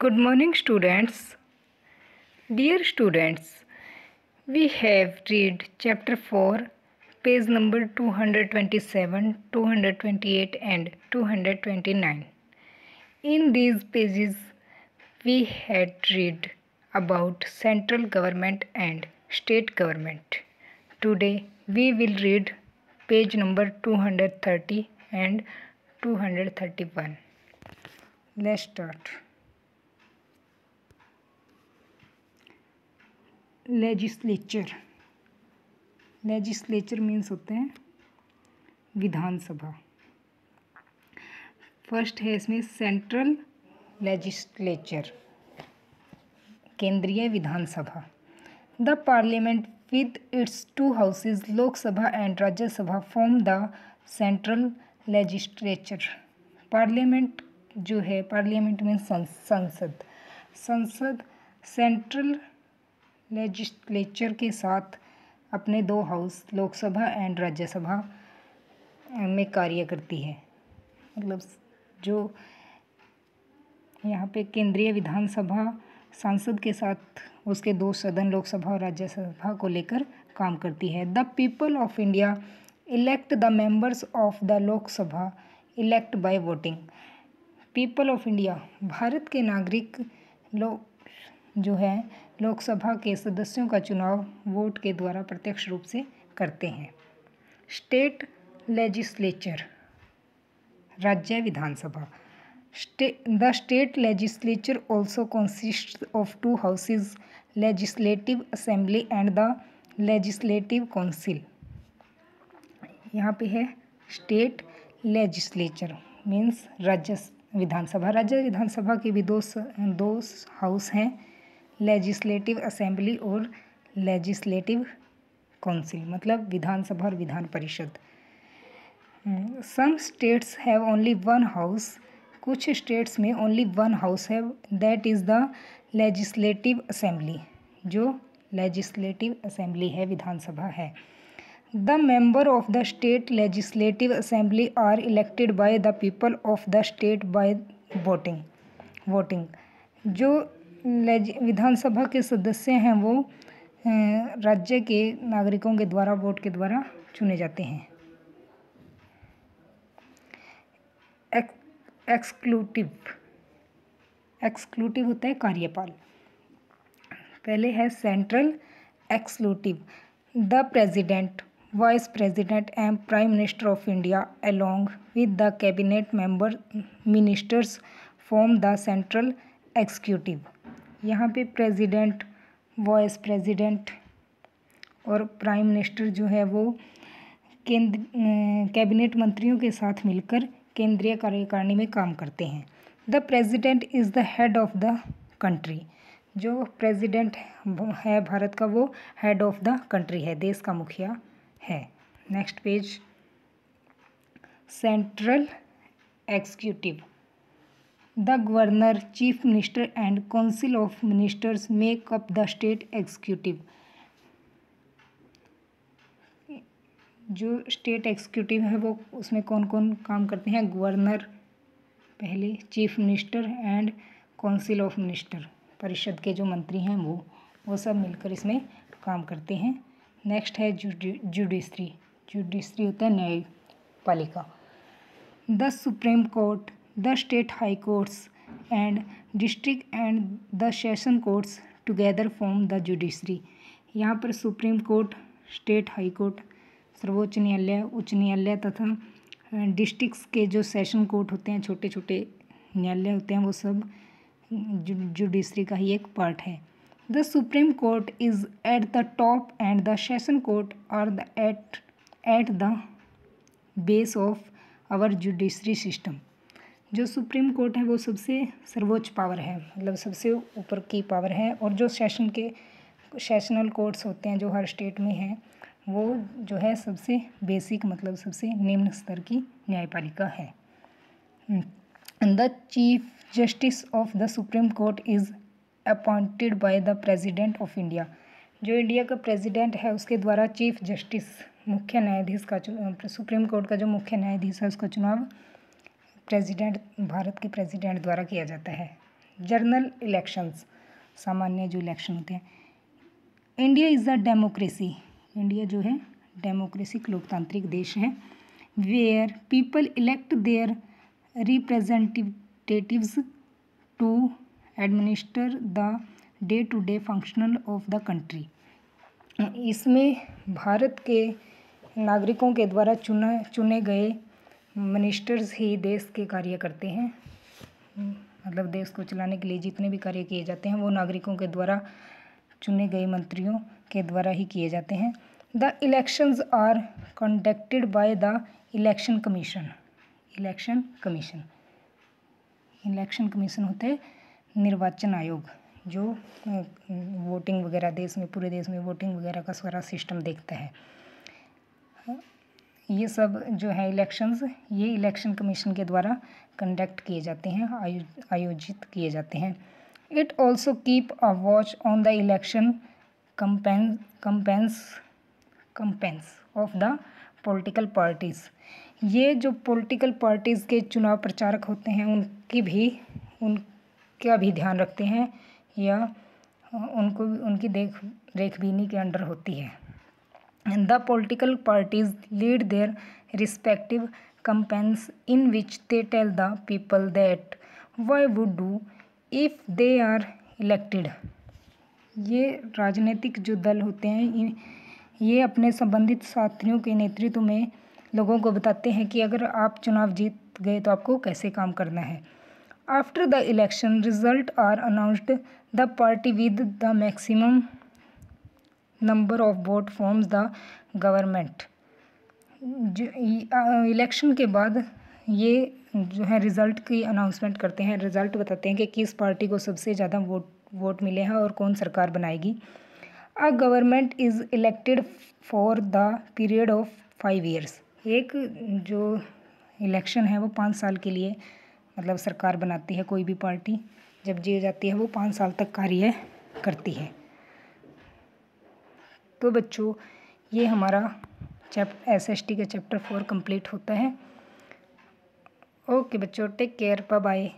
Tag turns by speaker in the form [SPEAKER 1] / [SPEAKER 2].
[SPEAKER 1] Good morning, students. Dear students, we have read chapter 4, page number 227, 228 and 229. In these pages, we had read about central government and state government. Today, we will read page number 230 and 231. Let's start. Legislature means होते हैं विधानसभा। First है इसमें central legislature, केंद्रीय विधानसभा। The parliament with its two houses Lok Sabha and Rajya Sabha form the central legislature. Parliament जो है, parliament means संसद सेंट्रल लेजिस्लेचर के साथ अपने दो हाउस लोकसभा एंड राज्यसभा में कार्य करती है। मतलब जो यहाँ पे केंद्रीय विधानसभा संसद के साथ उसके दो सदन लोकसभा और राज्यसभा को लेकर काम करती है। The people of India elect the members of the Lok Sabha elect by voting. People of India, Bharat के नागरिक जो है लोकसभा के सदस्यों का चुनाव वोट के द्वारा प्रत्यक्ष रूप से करते हैं। स्टेट लेजिस्लेचर, राज्य विधानसभा। The state legislature also consist of two houses, legislative assembly and the legislative council. यहाँ पे है स्टेट लेजिस्लेचर मीन्स राज्य विधानसभा। राज्य विधानसभा के भी दो हाउस हैं, लेजिस्लेटिव असेंबली और लेजिस्लेटिव काउंसिल, मतलब विधानसभा और Vidhan Parishad. Some states have only one house, कुछ स्टेट्स में ओनली वन हाउस है, that is the legislative assembly, जो लेजिस्लेटिव असेंबली है, विधानसभा है। The member of the state legislative assembly are elected by the people of the state by voting. जो विधानसभा के सदस्य हैं वो राज्य के नागरिकों के द्वारा वोट के द्वारा चुने जाते हैं। एक्सक्लूटिव होता है कार्यपाल। पहले है central executive. The president, vice president and prime minister of India along with the cabinet member ministers form the central executive. यहाँ पे प्रेसिडेंट, वाइस प्रेसिडेंट और प्राइम मिनिस्टर जो है वो कैबिनेट मंत्रियों के साथ मिलकर केंद्रीय कार्यकारिणी में काम करते हैं। The president is the head of the country. जो प्रेसिडेंट है भारत का वो हेड ऑफ द कंट्री है, देश का मुखिया है। Next page, central executive. The governor, chief minister and council of ministers make up the state executive. जो स्टेट एक्सिक्यूटिव है वो उसमें कौन कौन काम करते हैं? गवर्नर पहले, chief minister and council of minister, परिषद के जो मंत्री हैं वो सब मिलकर इसमें काम करते हैं। नेक्स्ट है जुडिशरी होता है न्यायपालिका। The supreme court, the state high courts and district and the session courts together form the judiciary. यहाँ पर supreme court, state high court, सर्वोच्च न्यायालय, उच्च न्यायालय तथा डिस्ट्रिक्ट्स के जो सेशन कोर्ट होते हैं, छोटे छोटे न्यायालय होते हैं, वो सब जुडिशरी का ही एक पार्ट है। The supreme court is at the top and the session court are the at the base of our judiciary system. जो सुप्रीम कोर्ट है वो सबसे सर्वोच्च पावर है, मतलब सबसे ऊपर की पावर है, और जो सेशनल कोर्ट्स होते हैं जो हर स्टेट में हैं वो जो है सबसे बेसिक, मतलब सबसे निम्न स्तर की न्यायपालिका है। The chief justice of the supreme court is appointed by the president of India. जो इंडिया का प्रेसिडेंट है उसके द्वारा चीफ जस्टिस, मुख्य न्यायाधीश का, सुप्रीम कोर्ट का जो मुख्य न्यायाधीश है उसका चुनाव भारत के प्रेसिडेंट द्वारा किया जाता है। जनरल इलेक्शंस, सामान्य जो इलेक्शन होते हैं। India is a democracy, India जो है डेमोक्रेसी लोकतांत्रिक देश है। Where people elect their representatives to administer the day to day functional of the country. इसमें भारत के नागरिकों के द्वारा चुने गए मिनिस्टर्स ही देश के कार्य करते हैं, मतलब देश को चलाने के लिए जितने भी कार्य किए जाते हैं वो नागरिकों के द्वारा चुने गए मंत्रियों के द्वारा ही किए जाते हैं। The elections are conducted by the election commission, election commission होते हैं निर्वाचन आयोग, जो वोटिंग वगैरह देश में, पूरे देश में वोटिंग वगैरह का सारा सिस्टम देखता है। ये सब जो है इलेक्शंस, ये इलेक्शन कमीशन के द्वारा कंडक्ट किए जाते हैं, आयोजित किए जाते हैं। It also keep a watch on the election companies of the political parties. ये जो पॉलिटिकल पार्टीज़ के चुनाव प्रचारक होते हैं उनका भी ध्यान रखते हैं, या उनकी देख रेख भी इन्हीं के अंडर होती है। The political parties lead their respective campaigns in which they tell the people that why would do if they are elected। ये राजनीतिक जो दल होते हैं ये अपने संबंधित साथियों के नेतृत्व में लोगों को बताते हैं कि अगर आप चुनाव जीत गए तो आपको कैसे काम करना है। After the election result are announced, the party with the maximum number of vote forms the government. जो इलेक्शन के बाद ये जो है रिज़ल्ट की अनाउंसमेंट करते हैं, रिज़ल्ट बताते हैं कि किस पार्टी को सबसे ज़्यादा वोट मिले हैं और कौन सरकार बनाएगी। A government is elected for the period of 5 years। एक जो इलेक्शन है वो 5 साल के लिए मतलब सरकार बनाती है, कोई भी पार्टी जब जीत जाती है वो 5 साल तक कार्य करती है। तो बच्चों ये हमारा SST का चैप्टर 4 कंप्लीट होता है। ओके बच्चों, टेक केयर, बाय बाय।